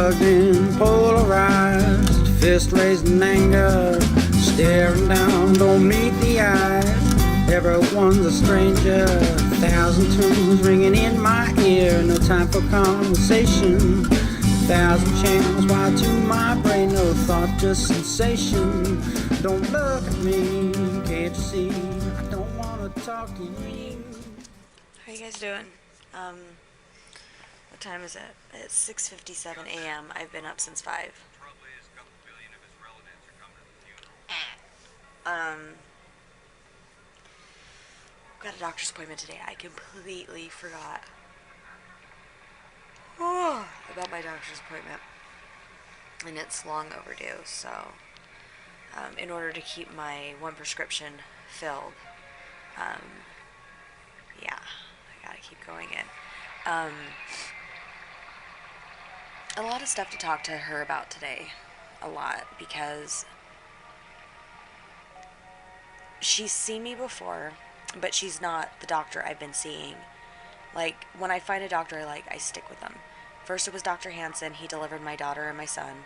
plugged in, polarized, fist raised in anger, staring down, don't meet the eyes. Everyone's a stranger, thousand tunes ringing in my ear, no time for conversation. Thousand channels wired to my brain, no thought, just sensation. Don't look at me, can't you see? I don't wanna talk to you. How you guys doing? What time is it? It's 6:57 a.m. I've been up since 5. Got a doctor's appointment today. I completely forgot about my doctor's appointment. And it's long overdue, so in order to keep my one prescription filled, yeah, I gotta keep going in. A lot of stuff to talk to her about today. A lot, because she's seen me before, but she's not the doctor I've been seeing. Like, when I find a doctor I like, I stick with them. First it was Dr. Hansen. He delivered my daughter and my son.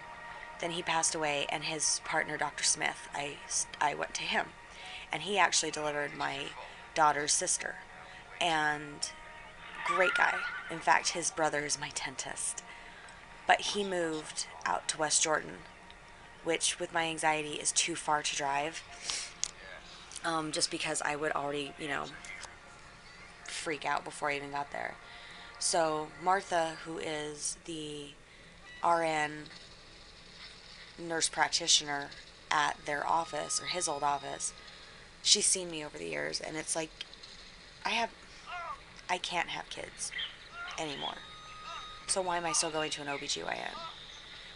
Then he passed away, and his partner, Dr. Smith, I went to him. And he actually delivered my daughter's sister. And great guy. In fact, his brother is my dentist. But he moved out to West Jordan, which with my anxiety is too far to drive. Just because I would already, freak out before I even got there. So Martha, who is the RN nurse practitioner at their office, or his old office, she's seen me over the years, and it's like, I can't have kids anymore. So why am I still going to an OBGYN?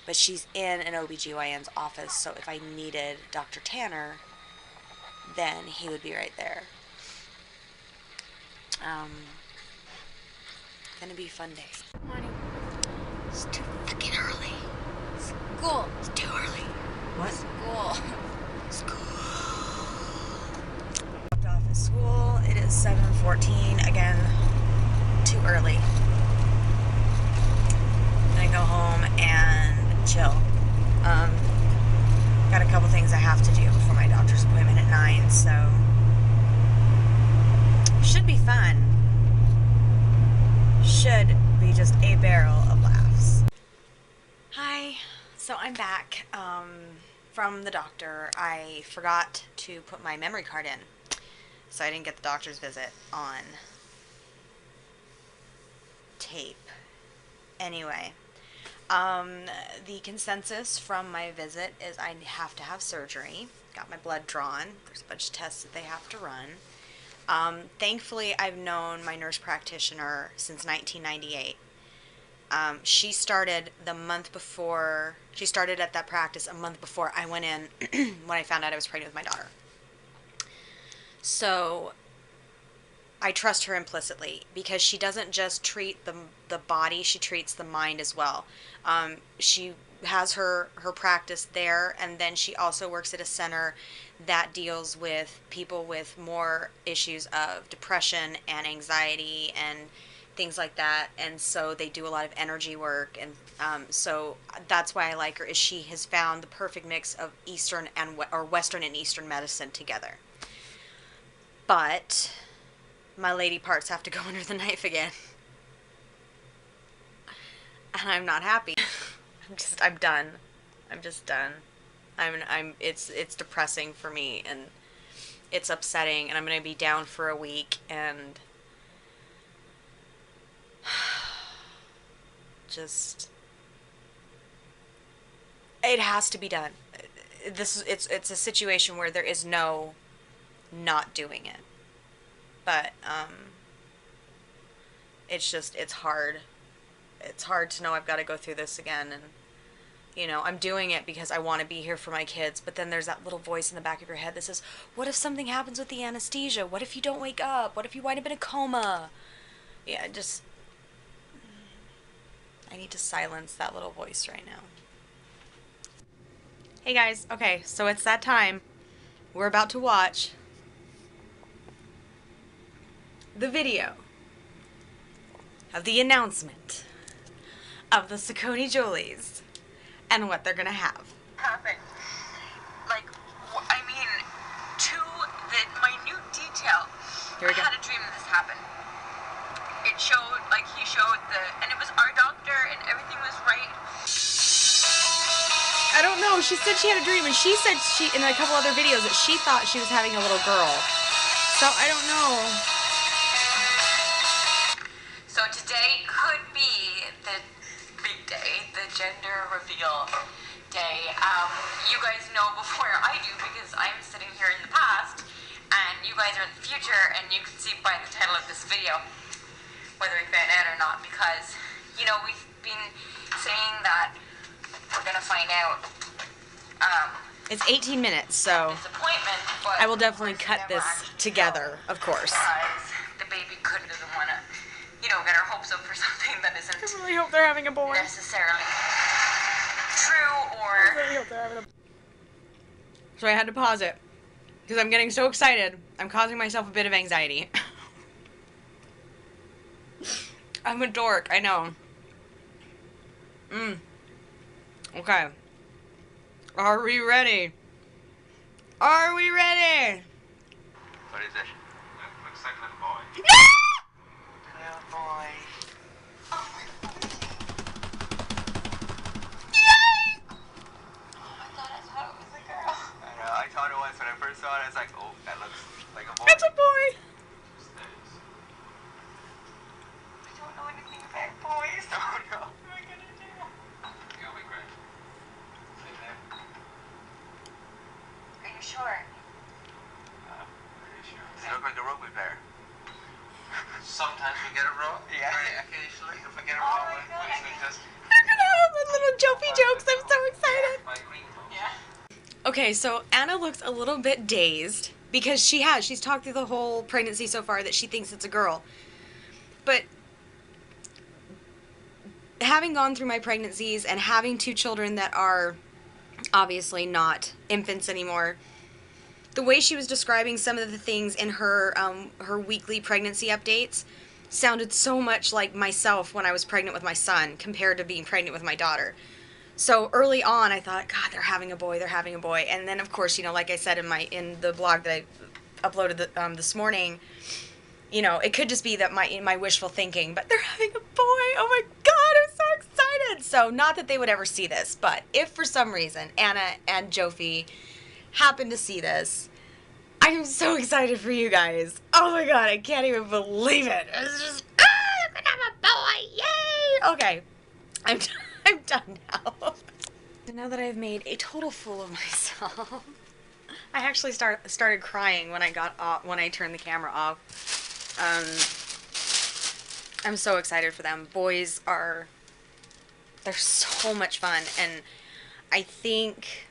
But she's in an OBGYN's office, so if I needed Dr. Tanner, then he would be right there. Gonna be a fun day. Morning. It's too fucking early. School. It's too early. What? School. Dropped off at school. It is 7:14. Again, too early. Gonna go home and chill. Got a couple things I have to do before my doctor's appointment at 9, so should be fun. Should be just a barrel of laughs. Hi. So I'm back from the doctor. I forgot to put my memory card in, so I didn't get the doctor's visit on tape. Anyway, the consensus from my visit is I have to have surgery. Got my blood drawn. There's a bunch of tests that they have to run. Thankfully, I've known my nurse practitioner since 1998. She started at that practice a month before I went in when I found out I was pregnant with my daughter. So I trust her implicitly, because she doesn't just treat the body, she treats the mind as well. She has her practice there, and then she also works at a center that deals with people with more issues of depression and anxiety and things like that, and so they do a lot of energy work, and so that's why I like her, is she has found the perfect mix of Eastern or Western and Eastern medicine together. But my lady parts have to go under the knife again, and I'm not happy. I'm done. I'm just done. It's depressing for me, and it's upsetting, and I'm going to be down for a week, and just, it has to be done. It's a situation where there is no not doing it. But it's hard. It's hard to know I've got to go through this again, and I'm doing it because I want to be here for my kids, but then there's that little voice in the back of your head that says, what if something happens with the anesthesia? What if you don't wake up? What if you wind up in a coma? Yeah, I need to silence that little voice right now. Hey guys, okay, so it's that time. We're about to watch the video of the announcement of the Saucony Jolies and what they're gonna have. Happened. Like, I mean, to the minute detail. Here we go. I had a dream that this happened. It showed, like, he showed and it was our doctor, and everything was right. I don't know. She said she had a dream, and she said in a couple other videos that she thought she was having a little girl. So I don't know. So today could be the big day, the gender reveal day. You guys know before I do because I'm sitting here in the past, and you guys are in the future, and you can see by the title of this video whether we found out or not, because, you know, we've been saying that we're gonna find out It's 18 minutes, so this appointment, but I will definitely of course cut we never this actually together, of course. because the baby doesn't want to, you know, get our hopes up for something that isn't I really hope they're having a boy. necessarily true or. So I had to pause it because I'm getting so excited. I'm causing myself a bit of anxiety. I'm a dork, I know. Okay. Are we ready? Are we ready? What is it? Looks like a little boy. Little boy. I know, I thought it was when I first saw it, I was like, oh, that looks like a boy. It's a boy. I don't know anything about boys. Oh no. What am I gonna do? You'll be great. Sit there. Are you sure? Pretty sure. Does he look like a rugby player? Sometimes we get it wrong. Yeah. Very occasionally, if we get it Oh wrong, my we God, usually just I'm gonna have the little Jofi jokes. I'm so excited. by green tones. Yeah. Okay, so Anna looks a little bit dazed because she's talked through the whole pregnancy so far that she thinks it's a girl. But having gone through my pregnancies and having 2 children that are obviously not infants anymore, the way she was describing some of the things in her her weekly pregnancy updates sounded so much like myself when I was pregnant with my son compared to being pregnant with my daughter. So early on, I thought, God, they're having a boy, and then of course, you know, like I said in the blog that I uploaded this morning, you know, it could just be that my wishful thinking, but they're having a boy. Oh my God, I'm so excited. So not that they would ever see this, but if for some reason Anna and Jofi happen to see this, I'm so excited for you guys. Oh my God, I can't even believe it. It's just, you're gonna have a boy, yay! Okay, I'm done now. So now that I've made a total fool of myself, I actually started crying when I turned the camera off. I'm so excited for them. Boys they're so much fun, and I think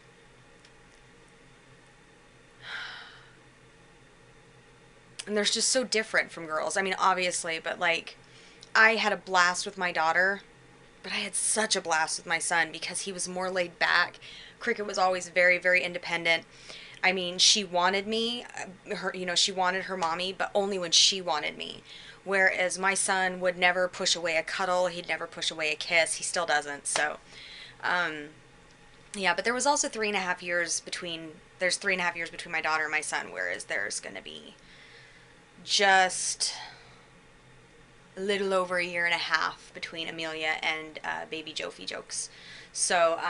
and they're just so different from girls. I mean, obviously, but like, I had a blast with my daughter, but I had such a blast with my son because he was more laid back. Cricket was always very, very independent. I mean, she wanted me, she wanted her mommy, but only when she wanted me. Whereas my son would never push away a cuddle. He'd never push away a kiss. He still doesn't. So, yeah, but there was also 3.5 years between my daughter and my son, whereas there's going to be just a little over 1.5 years between Amelia and baby Jofi jokes. So,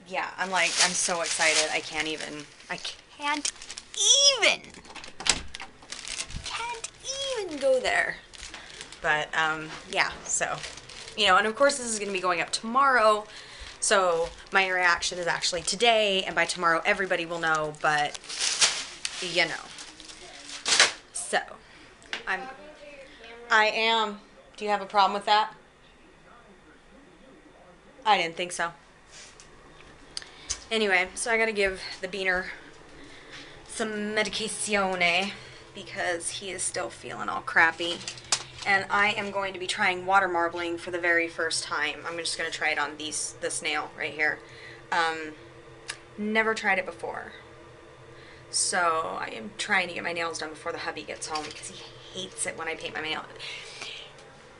yeah, I'm so excited. I can't even go there. But, yeah, so, and of course this is going to be going up tomorrow, so my reaction is actually today, and by tomorrow everybody will know, but, So, I am. Do you have a problem with that? I didn't think so. Anyway, so I gotta give the beaner some medicazione because he is still feeling all crappy. And I am going to be trying water marbling for the very first time. I'm just gonna try it on this nail right here. Never tried it before. So I am trying to get my nails done before the hubby gets home because he hates it when I paint my nails.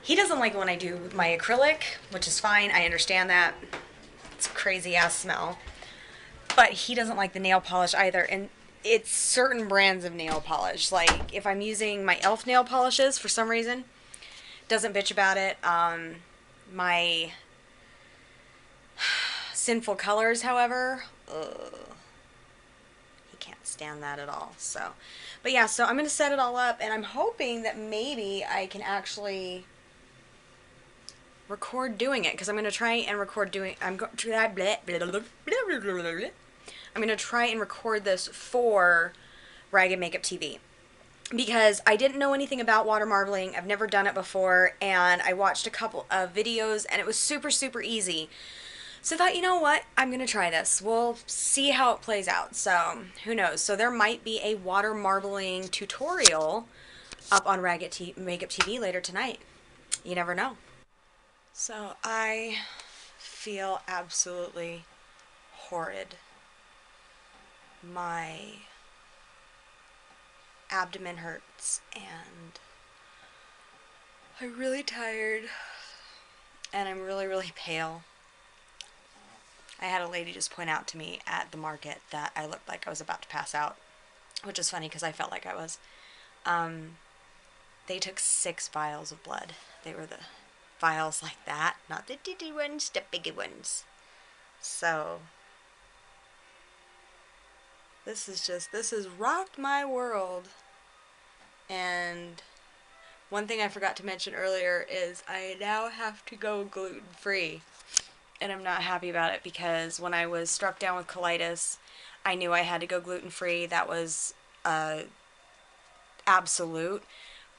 He doesn't like it when I do my acrylic, which is fine. I understand that. It's a crazy ass smell. But he doesn't like the nail polish either. And it's certain brands of nail polish. Like, if I'm using my e.l.f. nail polishes for some reason, doesn't bitch about it. My Sinful Colors, however, he can't stand that at all. So, but yeah, so I'm going to set it all up, and I'm hoping that maybe I can actually record doing it, because I'm going to try and record doing, I'm going to try and record this for Ragged Makeup TV. Because I didn't know anything about water marbling. I've never done it before, and I watched a couple of videos, and it was super, super easy. So I thought, you know what? I'm going to try this. We'll see how it plays out. So, who knows? So there might be a water marbling tutorial up on Ragged Makeup TV later tonight. You never know. So I feel absolutely horrid. My abdomen hurts, and I'm really tired, and I'm really, really pale. I had a lady just point out to me at the market that I looked like I was about to pass out, which is funny because I felt like I was. They took 6 vials of blood. They were the vials like that, not the ditty ones, the bigger ones. So this has rocked my world. And one thing I forgot to mention earlier is I now have to go gluten-free. And I'm not happy about it, because when I was struck down with colitis, I knew I had to go gluten-free. That was absolute.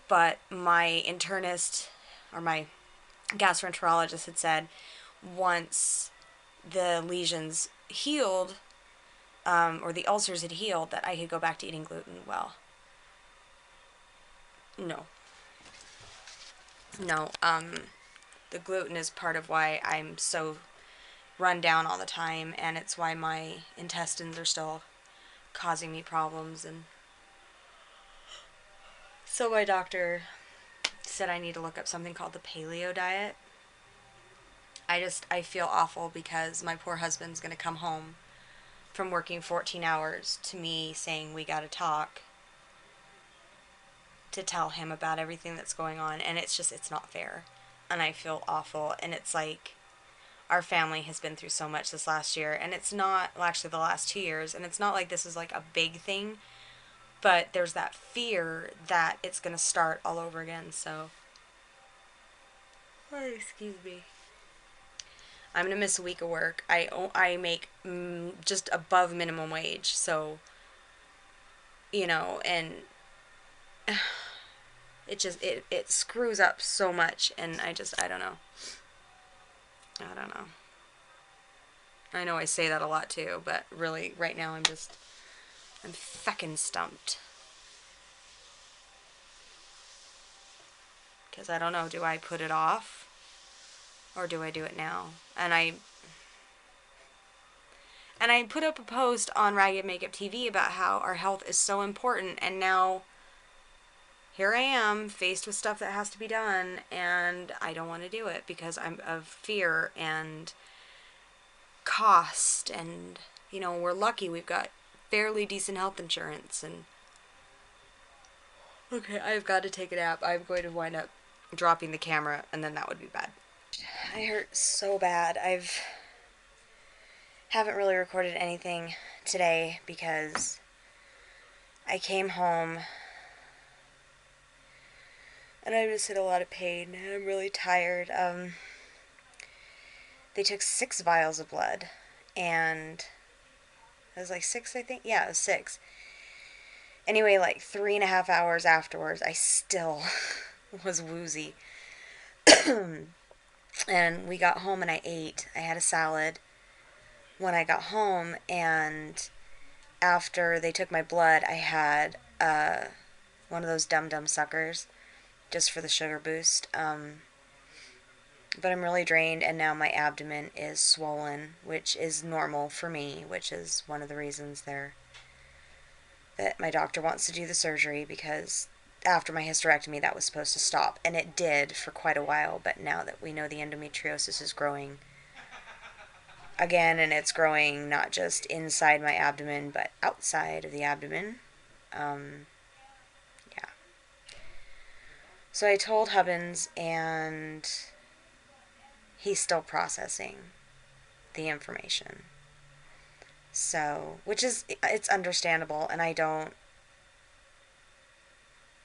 But my internist, or my gastroenterologist, had said once the lesions healed, or the ulcers had healed, that I could go back to eating gluten. Well, no. The gluten is part of why I'm so run down all the time, and it's why my intestines are still causing me problems. And so my doctor said I need to look up something called the paleo diet. I feel awful because my poor husband's going to come home from working 14 hours to me saying we got to talk, to tell him about everything that's going on, and it's not fair, and I feel awful. And it's like, our family has been through so much this last year, and it's not, well, actually the last 2 years, and it's not like this is like a big thing, but there's that fear that it's going to start all over again. So, oh, excuse me, I'm going to miss a week of work. I make just above minimum wage, so, you know, and it screws up so much, and I don't know. I know I say that a lot too, but really right now I'm feckin' stumped. Because I don't know, do I put it off or do I do it now? And I put up a post on Ragged Makeup TV about how our health is so important, and now here I am faced with stuff that has to be done, and I don't want to do it because I'm of fear and cost, and, you know, we're lucky we've got fairly decent health insurance. And okay, I've got to take a nap. I'm going to wind up dropping the camera, and then that would be bad. I hurt so bad. Haven't really recorded anything today because I came home and I just had a lot of pain, and I'm really tired. They took 6 vials of blood, and it was like 6, I think? Yeah, it was 6. Anyway, like 3.5 hours afterwards, I still was woozy. And we got home and I ate. I had a salad when I got home, and after they took my blood, I had one of those dum-dum suckers, just for the sugar boost. But I'm really drained, and now my abdomen is swollen, which is normal for me, which is one of the reasons that my doctor wants to do the surgery, because after my hysterectomy that was supposed to stop, and it did for quite a while, but now that we know the endometriosis is growing again, and it's growing not just inside my abdomen, but outside of the abdomen, yeah. So I told Hubbins, and he's still processing the information. So, which is, it's understandable, and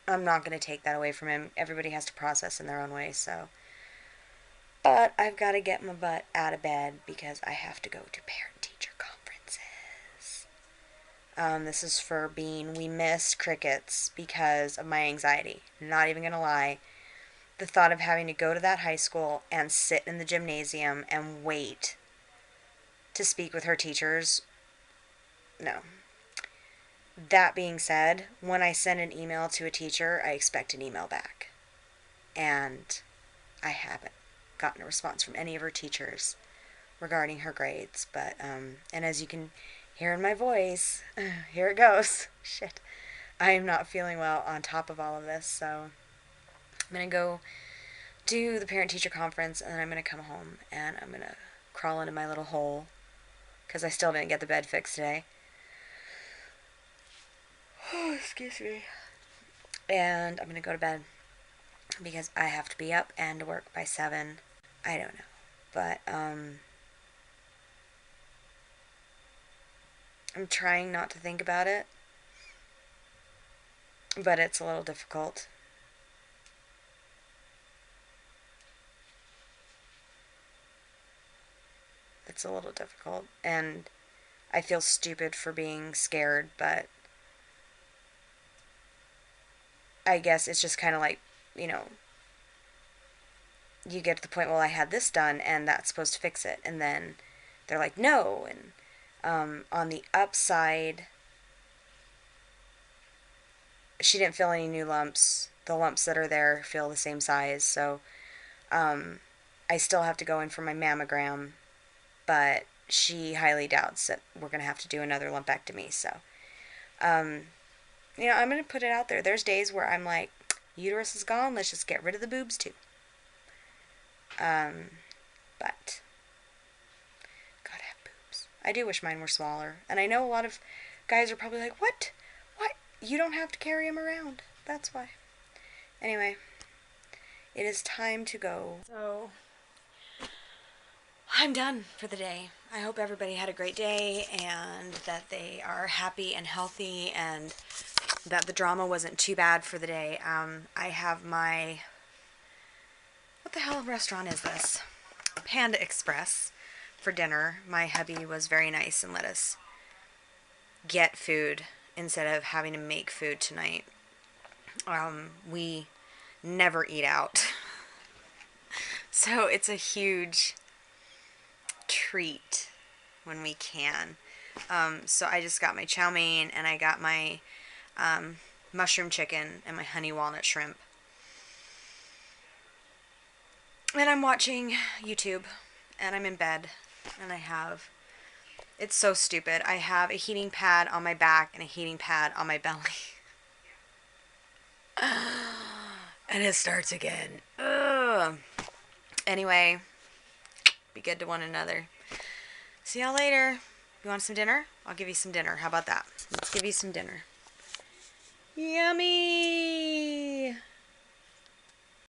I'm not going to take that away from him. Everybody has to process in their own way, so. But I've got to get my butt out of bed because I have to go to parent-teacher conferences. This is for we missed crickets because of my anxiety. Not even going to lie. The thought of having to go to that high school and sit in the gymnasium and wait to speak with her teachers, no. That being said, when I send an email to a teacher, I expect an email back. And I haven't gotten a response from any of her teachers regarding her grades. But, and as you can hear in my voice, here it goes. Shit. I am not feeling well on top of all of this, so I'm going to go do the parent-teacher conference, and then I'm going to come home, and I'm going to crawl into my little hole, because I still didn't get the bed fixed today. Oh, excuse me. And I'm going to go to bed because I have to be up and to work by 7. I don't know. But, I'm trying not to think about it. But it's a little difficult. It's a little difficult. And I feel stupid for being scared, but I guess it's just kind of like, you know, you get to the point, well, I had this done, and that's supposed to fix it. And then they're like, no. And on the upside, she didn't feel any new lumps. The lumps that are there feel the same size. So I still have to go in for my mammogram, but she highly doubts that we're going to have to do another lumpectomy. So, you know, I'm going to put it out there. There's days where I'm like, uterus is gone, let's just get rid of the boobs too. But gotta have boobs. I do wish mine were smaller. And I know a lot of guys are probably like, what? What? You don't have to carry them around. That's why. Anyway, it is time to go. So, I'm done for the day. I hope everybody had a great day and that they are happy and healthy and that the drama wasn't too bad for the day. I have my, what the hell restaurant is this? Panda Express for dinner. My hubby was very nice and let us get food instead of having to make food tonight. We never eat out. So it's a huge treat when we can. So I just got my chow mein and I got my mushroom chicken and my honey walnut shrimp. And I'm watching YouTube and I'm in bed and it's so stupid. I have a heating pad on my back and a heating pad on my belly. And it starts again. Ugh. Anyway, be good to one another. See y'all later. You want some dinner? I'll give you some dinner. How about that? Let's give you some dinner. Yummy!